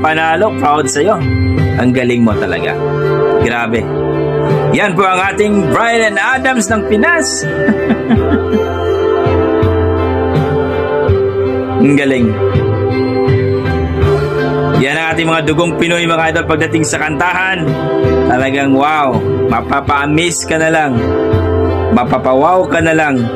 panalo, proud sa'yo. Ang galing mo talaga. Grabe. Yan po ang ating Bryan Adams ng Pinas. Ang galing. Yan ang ating mga dugong Pinoy mga idol pagdating sa kantahan. Talagang wow, mapapa-amaze ka na lang. Mapapawaw ka na lang.